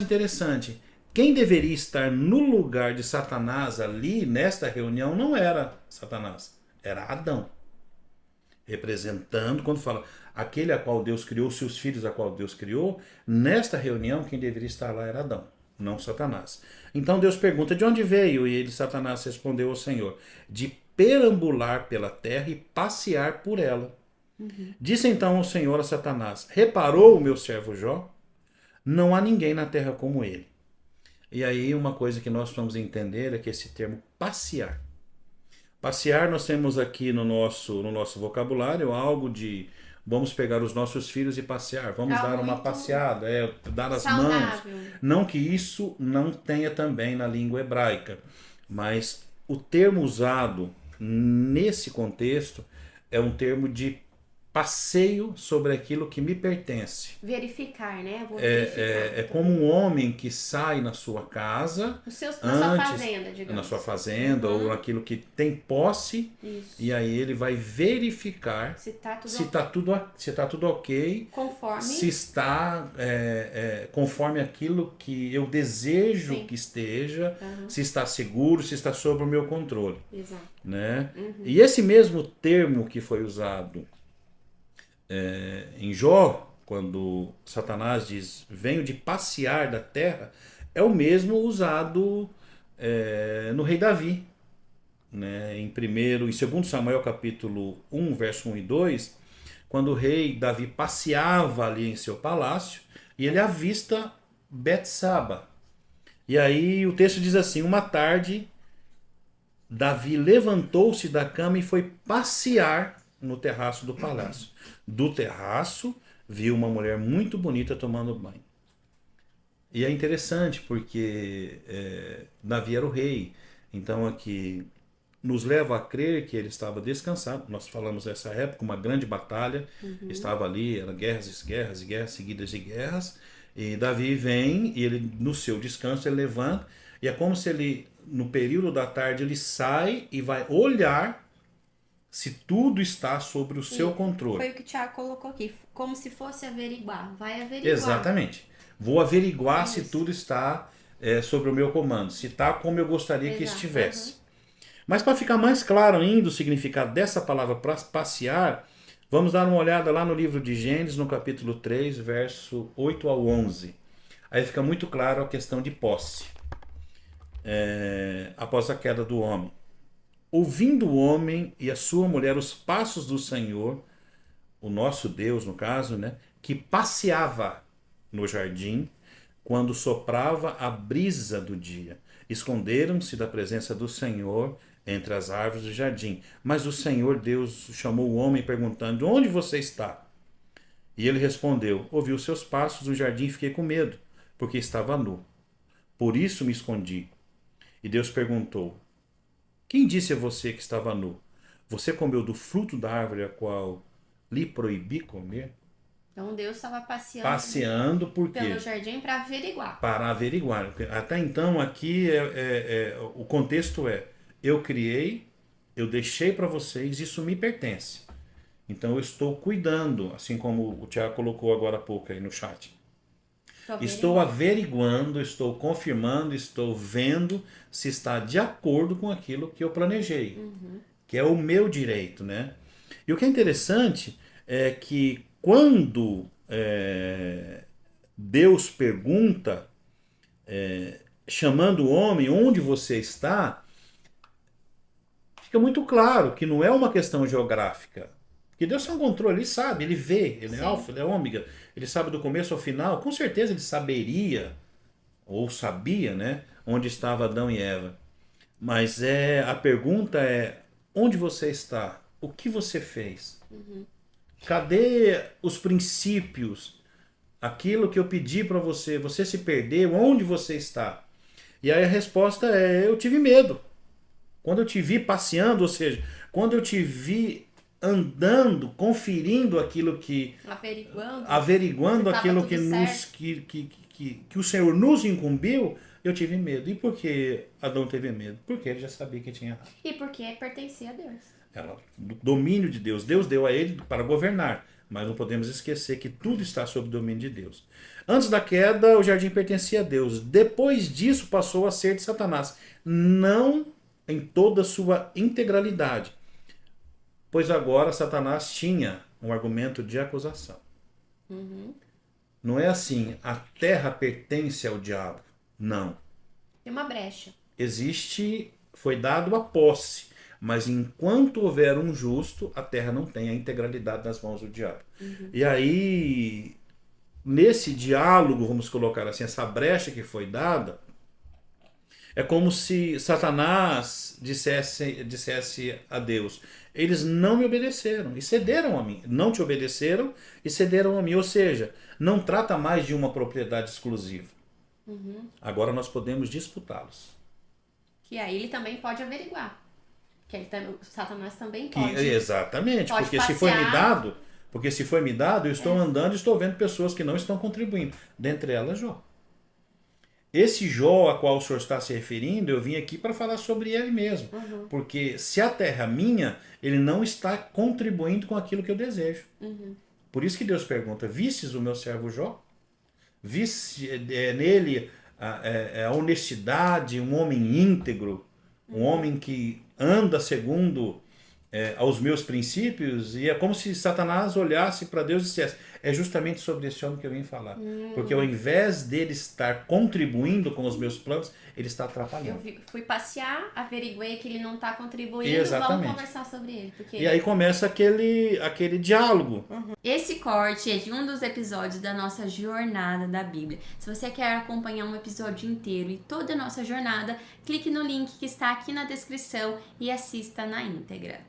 interessante. Quem deveria estar no lugar de Satanás ali, nesta reunião, não era Satanás. Era Adão. Representando, quando fala aquele a qual Deus criou, seus filhos a qual Deus criou, nesta reunião quem deveria estar lá era Adão, não Satanás. Então Deus pergunta de onde veio, e ele, Satanás, respondeu ao Senhor: de perambular pela terra e passear por ela. Disse então ao Senhor a Satanás: reparou o meu servo Jó? Não há ninguém na terra como ele. E aí uma coisa que nós vamos entender é que esse termo passear. Passear nós temos aqui no nosso vocabulário algo de vamos pegar os nossos filhos e passear, vamos Algo dar uma muito passeada, dar as mãos. saudável. Não que isso não tenha também na língua hebraica, mas o termo usado nesse contexto é um termo de passeio sobre aquilo que me pertence. Verificar, né? Vou verificar. É como um homem que sai na sua casa, Na sua fazenda, digamos. na sua fazenda ou naquilo que tem posse, Isso. e aí ele vai verificar Se tá tudo se tá tudo ok, conforme. se está conforme aquilo que eu desejo Sim. que esteja, se está seguro, se está sob o meu controle. Exato. Né? E esse mesmo termo que foi usado em Jó, quando Satanás diz venho de passear da terra, é o mesmo usado no rei Davi. Né? Em 2 Samuel capítulo 1, verso 1 e 2, quando o rei Davi passeava ali em seu palácio e ele avista Betsaba. E aí o texto diz assim: uma tarde Davi levantou-se da cama e foi passear no terraço do palácio. Do terraço, viu uma mulher muito bonita tomando banho. E é interessante porque Davi era o rei. Então aqui nos leva a crer que ele estava descansado. Nós falamos nessa época, uma grande batalha. Estava ali, eram guerras e guerras e guerras seguidas de guerras. E Davi vem e ele, no seu descanso, ele levanta. E é como se ele, no período da tarde, ele sai e vai olhar se tudo está sobre o seu controle. Foi o que o Thiago colocou aqui. Como se fosse averiguar. Vai averiguar. Exatamente. Vou averiguar se Isso. tudo está sobre o meu comando. Se está como eu gostaria que Exato. estivesse. Mas para ficar mais claro ainda o significado dessa palavra passear, vamos dar uma olhada lá no livro de Gênesis, no capítulo 3, verso 8 ao 11. Aí fica muito claro a questão de posse. Após a queda do homem. Ouvindo o homem e a sua mulher os passos do Senhor, o nosso Deus no caso, né, que passeava no jardim quando soprava a brisa do dia. Esconderam-se da presença do Senhor entre as árvores do jardim. Mas o Senhor Deus chamou o homem perguntando: onde você está? E ele respondeu: ouvi os seus passos no jardim e fiquei com medo, porque estava nu. Por isso me escondi. E Deus perguntou: quem disse a você que estava nu? Você comeu do fruto da árvore a qual lhe proibi comer? Então Deus estava Passeando por quê? pelo jardim para averiguar. Para averiguar. Até então aqui o contexto eu criei, eu deixei para vocês, isso me pertence. Então eu estou cuidando, assim como o Thiago colocou agora há pouco aí no chat. Estou averiguando, estou confirmando, estou vendo se está de acordo com aquilo que eu planejei, que é o meu direito, né? E o que é interessante é que quando Deus pergunta, chamando o homem, onde você está, fica muito claro que não é uma questão geográfica. Porque Deus tem um controle, ele sabe, ele vê, ele é alfa, ele é ômega, ele sabe do começo ao final. Com certeza ele saberia, ou sabia, né, onde estava Adão e Eva. Mas a pergunta é: onde você está? O que você fez? Cadê os princípios? Aquilo que eu pedi para você, você se perdeu, onde você está? E aí a resposta eu tive medo. Quando eu te vi passeando, ou seja, quando eu te vi andando, conferindo aquilo que... Averiguando aquilo que o Senhor nos incumbiu, eu tive medo. E por que Adão teve medo? Porque ele já sabia que tinha errado. E porque pertencia a Deus. Do domínio de Deus. Deus deu a ele para governar. Mas não podemos esquecer que tudo está sob o domínio de Deus. Antes da queda, o jardim pertencia a Deus. Depois disso, passou a ser de Satanás. Não em toda a sua integralidade. Pois agora Satanás tinha um argumento de acusação. Não é assim, a terra pertence ao diabo. Não. Tem uma brecha. Existe, foi dado a posse. Mas enquanto houver um justo, a terra não tem a integralidade nas mãos do diabo. E aí, nesse diálogo, vamos colocar assim, essa brecha que foi dada, é como se Satanás dissesse a Deus: eles não me obedeceram e cederam a mim. Não te obedeceram e cederam a mim. Ou seja, não trata mais de uma propriedade exclusiva. Agora nós podemos disputá-los. Que aí ele também pode averiguar. Que aí Satanás também pode. Exatamente, pode porque passear. se foi me dado, eu estou andando e estou vendo pessoas que não estão contribuindo. Dentre elas, Jó. Esse Jó a qual o senhor está se referindo, eu vim aqui para falar sobre ele mesmo. Porque se a terra é minha, ele não está contribuindo com aquilo que eu desejo. Por isso que Deus pergunta: vistes o meu servo Jó? Viste nele a honestidade, um homem íntegro, um homem que anda segundo aos meus princípios? E é como se Satanás olhasse para Deus e dissesse: é justamente sobre esse homem que eu vim falar. Porque ao invés dele estar contribuindo com os meus planos, ele está atrapalhando. Eu fui passear, averiguei que ele não está contribuindo, Exatamente. vamos conversar sobre ele. Porque... E aí começa aquele diálogo. Esse corte é de um dos episódios da nossa jornada da Bíblia. Se você quer acompanhar um episódio inteiro e toda a nossa jornada, clique no link que está aqui na descrição e assista na íntegra.